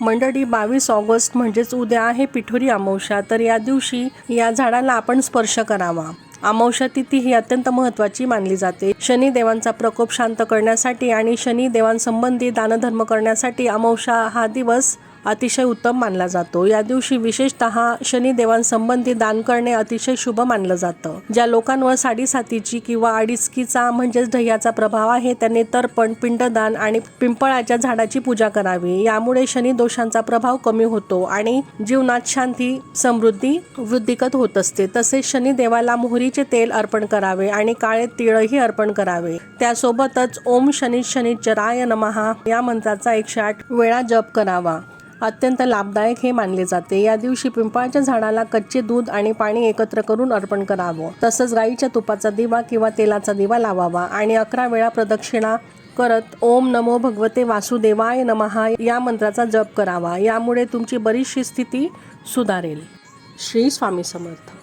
मंडळी 22 ऑगस्ट म्हणजेच उद्या आहे पिठोरी अमावस्या। तर या दिवशी या झाडाला आपण स्पर्श करावा। अमावस्या तिथी ही अत्यंत महत्त्वाची मानली जाते। शनी देवांचा प्रकोप शांत करण्यासाठी आणि शनी देवांसंबंधी दानधर्म करण्यासाठी अमावस्या हा दिवस अतिशय उत्तम मानला जातो। या दिवशी विशेषतः शनी देवांसंबंधी दान करणे अतिशय शुभ मानलं जातं। ज्या लोकांवर साडेसातीची किंवा अडीचकीचा म्हणजेच ढय्याचा प्रभाव आहे त्यांनी तर्पण, पिंडदान आणि पिंपळाच्या झाडाची पूजा करावी। यामुळे शनी दोषांचा प्रभाव कमी होतो आणि जीवनात शांती, समृद्धी वृद्धिकत होत असते। तसेच शनी देवाला मोहरीचे तेल अर्पण करावे आणि काळे तीळही अर्पण करावे। त्यासोबतच ओम शनी शनिश्चराय नमः या मंत्राचा 108 वेळा जप करावा। अत्यंत लाभदायक हे मानले जाते। या दिवशी पिंपळाच्या झाडाला कच्चे दूध आणि पाणी एकत्र करून अर्पण करावं। तसंच गाईच्या तुपाचा दिवा किंवा तेलाचा दिवा लावावा आणि 11 वेळा प्रदक्षिणा करत ओम नमो भगवते वासुदेवाय नमः या मंत्राचा जप करावा। यामुळे तुमची बरीचशी स्थिती सुधारेल। श्री स्वामी समर्थ।